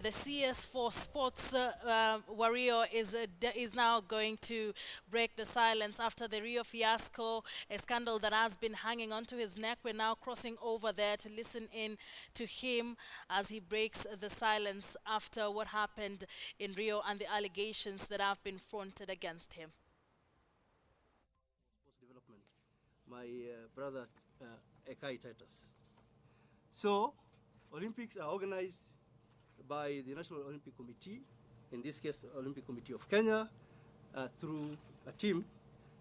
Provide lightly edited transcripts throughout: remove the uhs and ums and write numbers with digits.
The CS4 Sports Wario is now going to break the silence after the Rio fiasco, a scandal that has been hanging onto his neck. We're now crossing over there to listen in to him as he breaks the silence after what happened in Rio and the allegations that have been fronted against him. Sports development, my brother Ekai Titus. So, Olympics are organized by the National Olympic Committee, in this case, the Olympic Committee of Kenya, through a team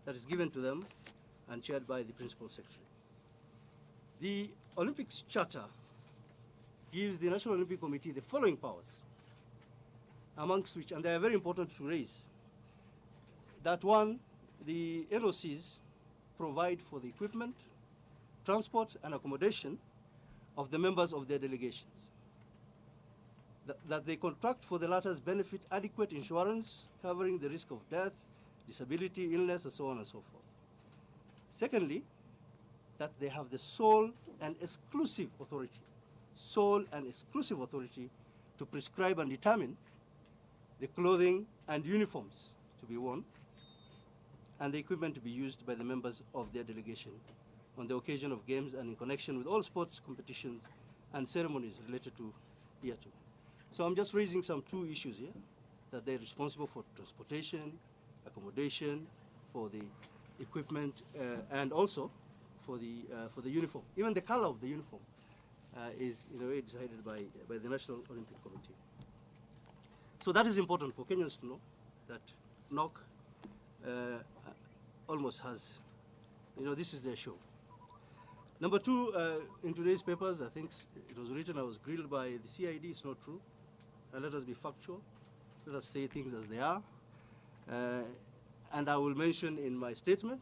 that is given to them and chaired by the Principal Secretary. The Olympics Charter gives the National Olympic Committee the following powers, amongst which, and they are very important to raise, that one, the NOCs provide for the equipment, transport, and accommodation of the members of their delegations. That they contract for the latter's benefit adequate insurance covering the risk of death, disability, illness, and so on and so forth. Secondly, that they have the sole and exclusive authority to prescribe and determine the clothing and uniforms to be worn and the equipment to be used by the members of their delegation on the occasion of games and in connection with all sports competitions and ceremonies related to hereto. So I'm just raising some two issues here, that they're responsible for transportation, accommodation, for the equipment, and also for the uniform. Even the color of the uniform is in a way decided by the National Olympic Committee. So that is important for Kenyans to know that NOCK almost has, this is their show. Number two, in today's papers, I think it was written I was grilled by the CID. It's not true. Let us be factual. Let us say things as they are. And I will mention in my statement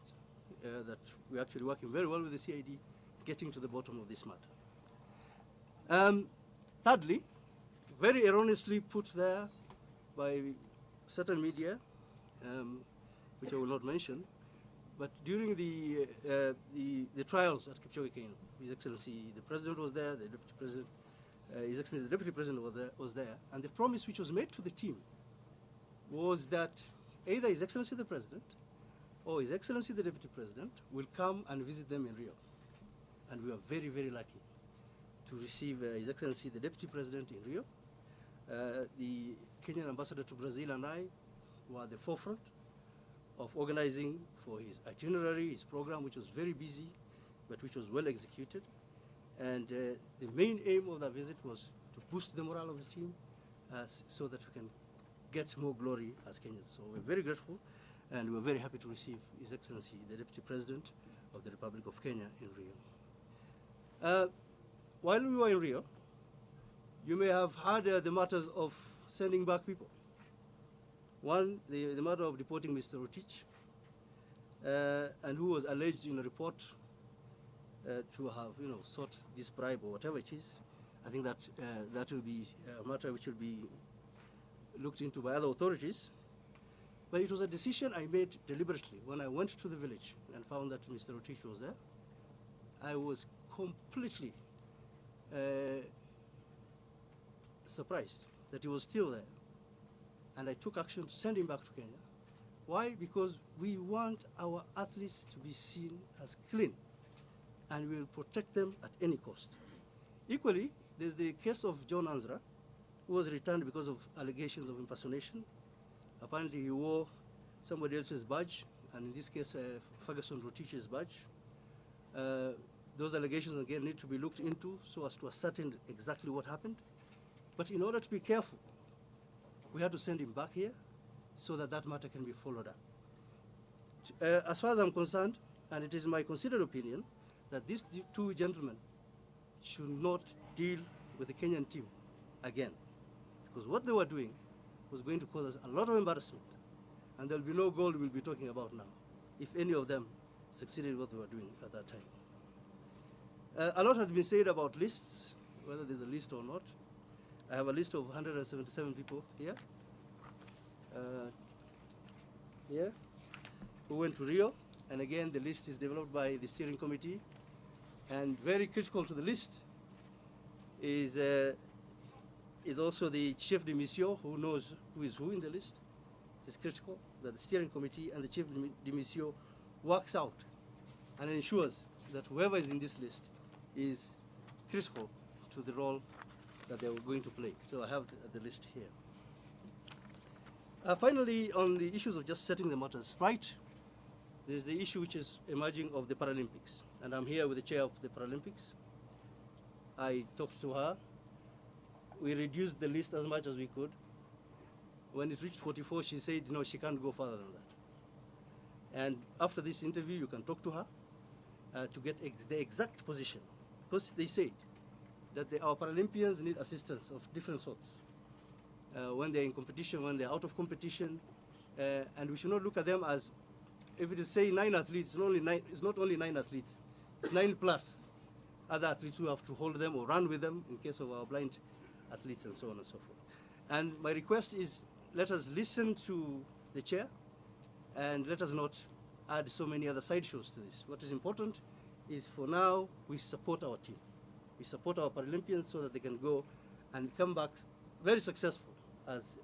that we're actually working very well with the CID, getting to the bottom of this matter. Thirdly, very erroneously put there by certain media, which I will not mention, but during the trials at Kipchoge Keino, His Excellency the President was there, the Deputy President, His Excellency the Deputy President was there, and the promise which was made to the team was that either His Excellency the President or His Excellency the Deputy President will come and visit them in Rio. And we were very, very lucky to receive His Excellency the Deputy President in Rio. The Kenyan Ambassador to Brazil and I were at the forefront of organizing for his itinerary, his program, which was very busy, but which was well executed. And the main aim of that visit was to boost the morale of the team so that we can get more glory as Kenyans. So we're very grateful, and we're very happy to receive His Excellency, the Deputy President of the Republic of Kenya in Rio. While we were in Rio, you may have heard the matters of sending back people. One, the matter of deporting Mr. Rotich, and who was alleged in a report to have, sought this bribe or whatever it is. I think that that will be a matter which will be looked into by other authorities. But it was a decision I made deliberately. When I went to the village and found that Mr. Rotich was there, I was completely surprised that he was still there. And I took action to send him back to Kenya. Why? Because we want our athletes to be seen as clean, and we will protect them at any cost. Equally, there's the case of John Anzra, who was returned because of allegations of impersonation. Apparently he wore somebody else's badge, and in this case, Ferguson Rotich's badge. Those allegations, again, need to be looked into so as to ascertain exactly what happened. But in order to be careful, we had to send him back here so that that matter can be followed up. As far as I'm concerned, and it is my considered opinion, that these two gentlemen should not deal with the Kenyan team again, because what they were doing was going to cause us a lot of embarrassment, and there will be no gold we'll be talking about now, if any of them succeeded what they were doing at that time. A lot has been said about lists, whether there's a list or not. I have a list of 177 people here, who went to Rio, and again the list is developed by the steering committee, and very critical to the list is is also the chef de mission, who knows who is who in the list. It's critical that the steering committee and the chief de mission works out and ensures that whoever is in this list is critical to the role that they are going to play. So I have the list here. Finally, on the issues of just setting the matters right, there's the issue which is emerging of the Paralympics. And I'm here with the chair of the Paralympics. I talked to her. We reduced the list as much as we could. When it reached 44, she said, no, she can't go further than that. And after this interview, you can talk to her to get the exact position. Because they said that our Paralympians need assistance of different sorts. When they're in competition, when they're out of competition. And we should not look at them as, if it is say 9 athletes, it's not only 9 athletes, it's 9 plus other athletes who have to hold them or run with them in case of our blind athletes and so on and so forth. And my request is, let us listen to the chair and let us not add so many other side shows to this. What is important is, for now, we support our team. We support our Paralympians so that they can go and come back very successful as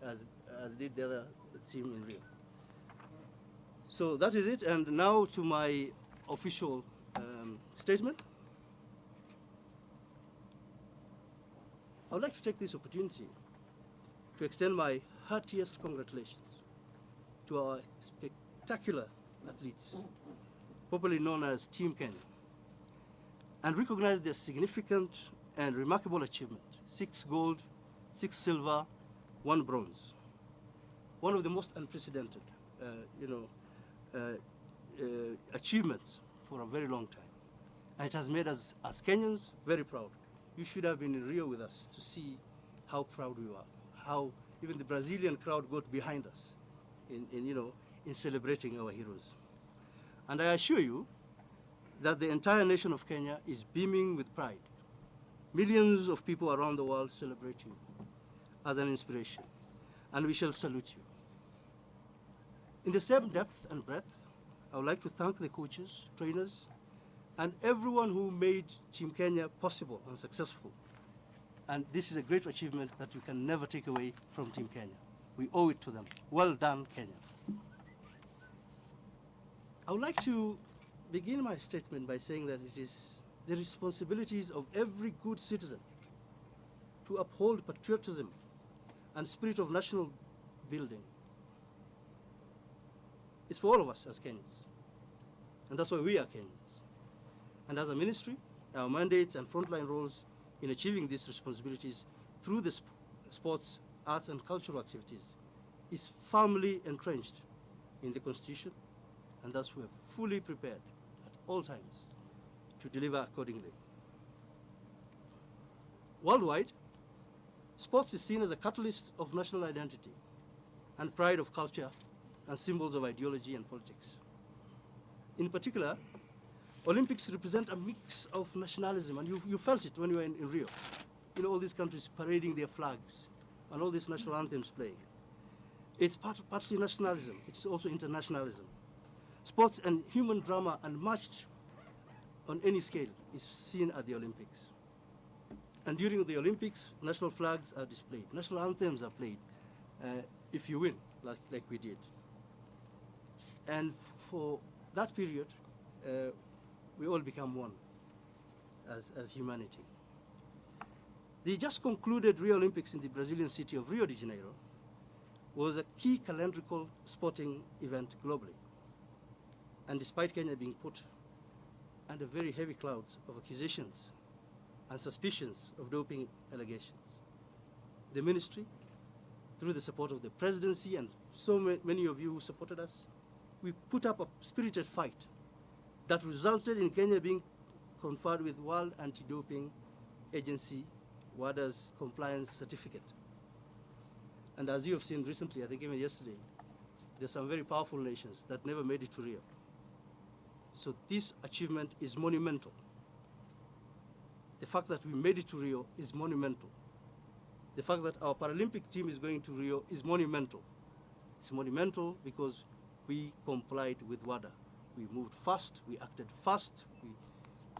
did the other team in Rio. So that is it, and now to my official statement. I would like to take this opportunity to extend my heartiest congratulations to our spectacular athletes, popularly known as Team Kenya, and recognize their significant and remarkable achievement: 6 gold, 6 silver, 1 bronze. One of the most unprecedented, achievements for a very long time. And it has made us, as Kenyans, very proud. You should have been in Rio with us to see how proud we are, how even the Brazilian crowd got behind us in celebrating our heroes. And I assure you that the entire nation of Kenya is beaming with pride. Millions of people around the world celebrate you as an inspiration, and we shall salute you. In the same depth and breadth, I would like to thank the coaches, trainers, and everyone who made Team Kenya possible and successful. And this is a great achievement that you can never take away from Team Kenya. We owe it to them. Well done, Kenya. I would like to begin my statement by saying that it is the responsibilities of every good citizen to uphold patriotism and spirit of national building. It's for all of us as Kenyans. And that's why we are Kenyans. And as a ministry, our mandates and frontline roles in achieving these responsibilities through the sports, arts, and cultural activities is firmly entrenched in the Constitution, and thus we are fully prepared at all times to deliver accordingly. Worldwide, sports is seen as a catalyst of national identity and pride of culture and symbols of ideology and politics. In particular, Olympics represent a mix of nationalism, and you felt it when you were in Rio. All these countries parading their flags and all these national anthems playing. It's partly nationalism, it's also internationalism. Sports and human drama unmatched on any scale is seen at the Olympics. And during the Olympics, national flags are displayed, national anthems are played, if you win, like we did. And for that period, we all become one as humanity. The just concluded Rio Olympics in the Brazilian city of Rio de Janeiro was a key calendrical sporting event globally. And despite Kenya being put under very heavy clouds of accusations and suspicions of doping allegations, the ministry, through the support of the presidency and so many of you who supported us, we put up a spirited fight that resulted in Kenya being conferred with World Anti-Doping Agency, WADA's compliance certificate. And as you have seen recently, I think even yesterday, there's some very powerful nations that never made it to Rio. So this achievement is monumental. The fact that we made it to Rio is monumental. The fact that our Paralympic team is going to Rio is monumental. It's monumental because we complied with WADA. We moved fast, we acted fast,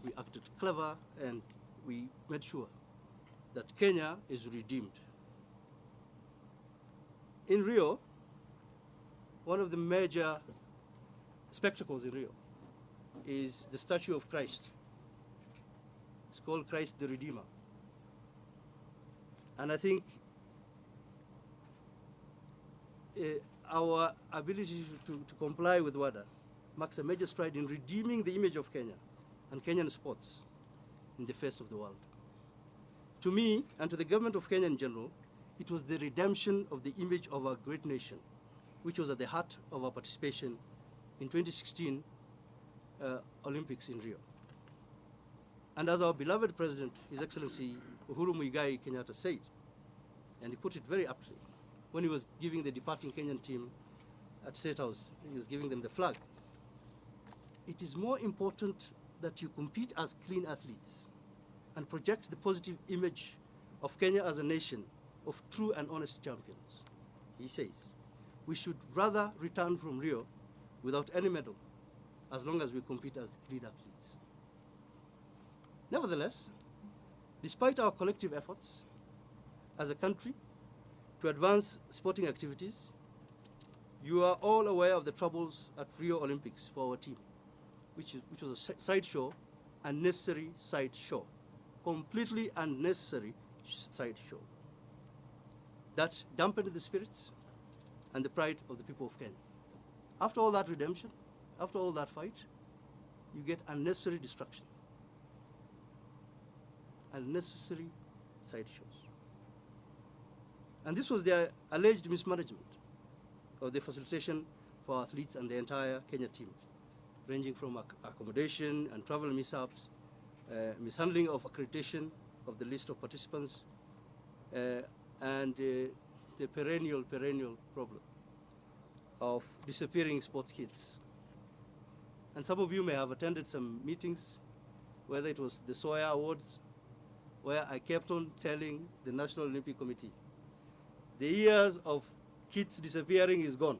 we acted clever, and we made sure that Kenya is redeemed In Rio, one of the major spectacles in Rio is the statue of Christ. It's called Christ the Redeemer. And I think our ability to comply with WADA marks a major stride in redeeming the image of Kenya and Kenyan sports in the face of the world. To me, and to the government of Kenya in general, it was the redemption of the image of our great nation, which was at the heart of our participation in 2016 Olympics in Rio. And as our beloved President, His Excellency Uhuru Muigai Kenyatta said, and he put it very aptly, when he was giving the departing Kenyan team at State House, he was giving them the flag. It is more important that you compete as clean athletes and project the positive image of Kenya as a nation of true and honest champions. He says, we should rather return from Rio without any medal as long as we compete as clean athletes. Nevertheless, despite our collective efforts as a country to advance sporting activities, you are all aware of the troubles at Rio Olympics for our team, which was a sideshow, unnecessary sideshow, completely unnecessary sideshow that dampened the spirits and the pride of the people of Kenya. After all that redemption, after all that fight, you get unnecessary destruction, unnecessary sideshows. And this was their alleged mismanagement of the facilitation for athletes and the entire Kenya team, ranging from accommodation and travel mishaps, mishandling of accreditation of the list of participants, and the perennial problem of disappearing sports kids. And some of you may have attended some meetings, whether it was the Soya Awards, where I kept on telling the National Olympic Committee, the years of kids disappearing is gone.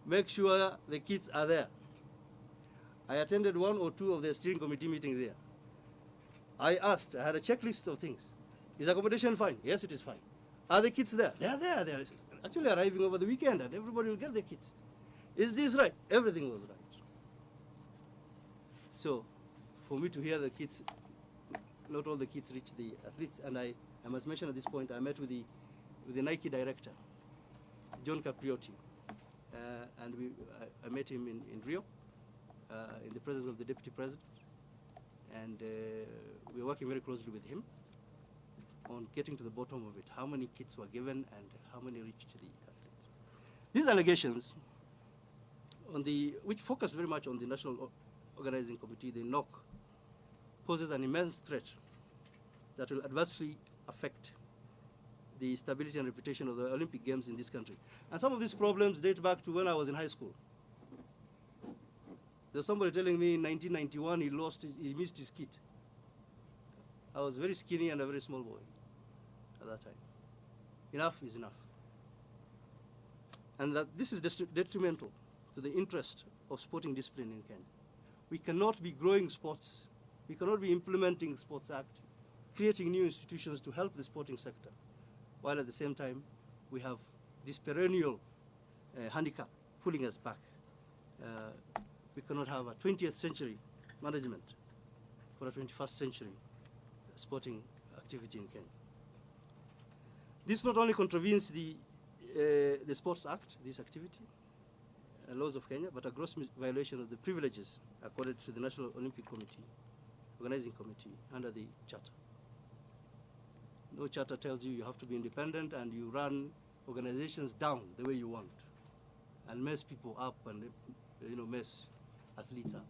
Make sure the kids are there. I attended one or two of the steering committee meetings there. I asked, I had a checklist of things. Is accommodation fine? Yes, it is fine. Are the kids there? They are there. They are actually arriving over the weekend and everybody will get their kids. Is this right? Everything was right. So, for me to hear the kids, not all the kids reach the athletes, and I must mention at this point, I met with the Nike director, John Capriotti, and I met him in Rio, in the presence of the deputy president, and we're working very closely with him on getting to the bottom of it, how many kits were given and how many reached the athletes. These allegations, which focus very much on the National Organizing Committee, the NOCK, poses an immense threat that will adversely affect the stability and reputation of the Olympic Games in this country. And some of these problems date back to when I was in high school. There's somebody telling me in 1991 he missed his kit. I was very skinny and a very small boy at that time. Enough is enough. And that this is detrimental to the interest of sporting discipline in Kenya. We cannot be growing sports. We cannot be implementing Sports Act, creating new institutions to help the sporting sector, while at the same time we have this perennial handicap pulling us back. We cannot have a 20th century management for a 21st century sporting activity in Kenya. This not only contravenes the Sports Act, this activity, laws of Kenya, but a gross violation of the privileges accorded to the National Olympic Committee, Organizing Committee, under the Charter. No charter tells you have to be independent and you run organizations down the way you want and mess people up and mess athletes up.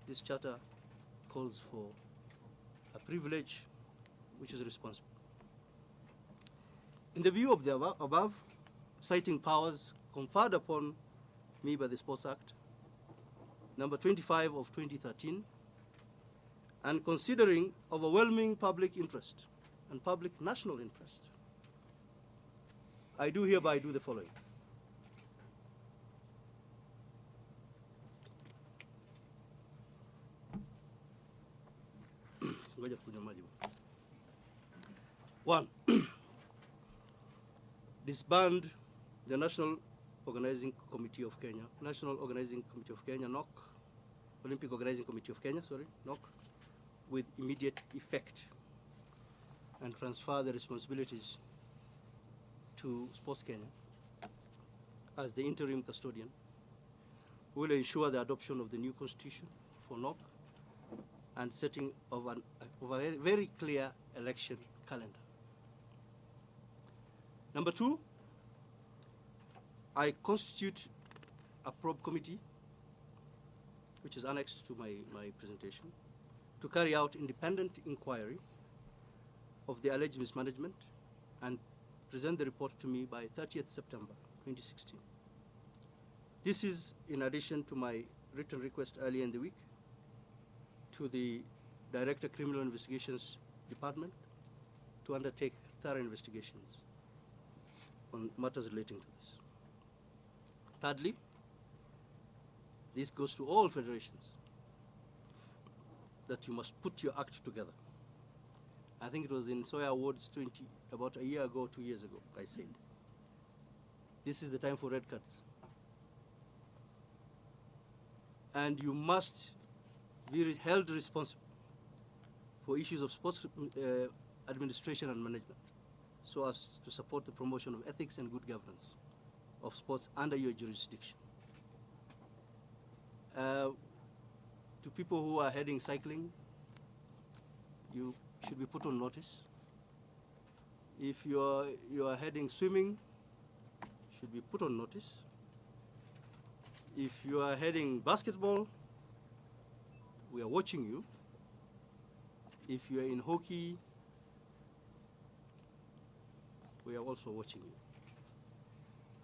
This charter calls for a privilege which is responsible. In the view of the above, citing powers conferred upon me by the Sports Act, number 25 of 2013, and considering overwhelming public interest and public national interest, I do hereby do the following. One, disband the National Organizing Committee of Kenya, National Organizing Committee of Kenya, NOCK, Olympic Organizing Committee of Kenya, sorry, NOCK, with immediate effect, and transfer the responsibilities to Sports Kenya as the interim custodian. We will ensure the adoption of the new constitution for NOCK and setting of a very clear election calendar. Number two, I constitute a probe committee, which is annexed to my presentation, to carry out independent inquiry of the alleged mismanagement and present the report to me by 30th September 2016. This is in addition to my written request earlier in the week to the Director Criminal Investigations Department to undertake thorough investigations on matters relating to this. Thirdly, this goes to all federations, that you must put your act together. I think it was in Soya Awards about a year ago, 2 years ago, I said, this is the time for red cards. And you must be held responsible for issues of sports administration and management, so as to support the promotion of ethics and good governance of sports under your jurisdiction. To people who are heading cycling, you should be put on notice. If you are heading swimming, should be put on notice. If you are heading basketball, we are watching you. If you are in hockey, we are also watching you.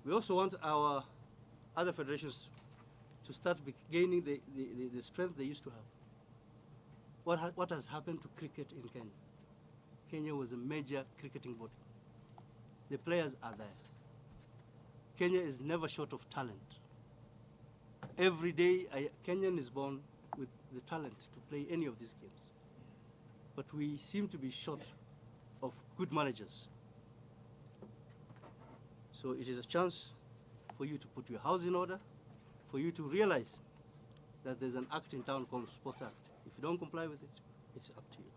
We also want our other federations to start gaining the strength they used to have. What has happened to cricket in Kenya? Kenya was a major cricketing body. The players are there. Kenya is never short of talent. Every day, a Kenyan is born with the talent to play any of these games. But we seem to be short of good managers. So it is a chance for you to put your house in order, for you to realize that there's an act in town called Sports Act. If you don't comply with it, it's up to you.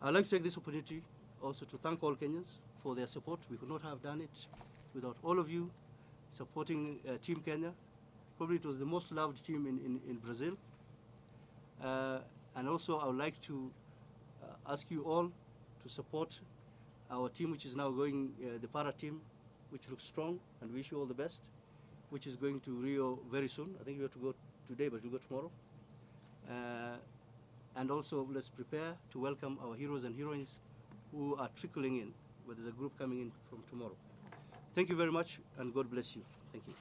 I'd like to take this opportunity also to thank all Kenyans for their support. We could not have done it without all of you supporting Team Kenya. Probably it was the most loved team in Brazil. And also I would like to ask you all to support our team, which is now going, the para team, which looks strong, and wish you all the best, which is going to Rio very soon. I think you have to go today, but we'll go tomorrow. And also let's prepare to welcome our heroes and heroines who are trickling in, where there's a group coming in from tomorrow. Thank you very much, and God bless you. Thank you.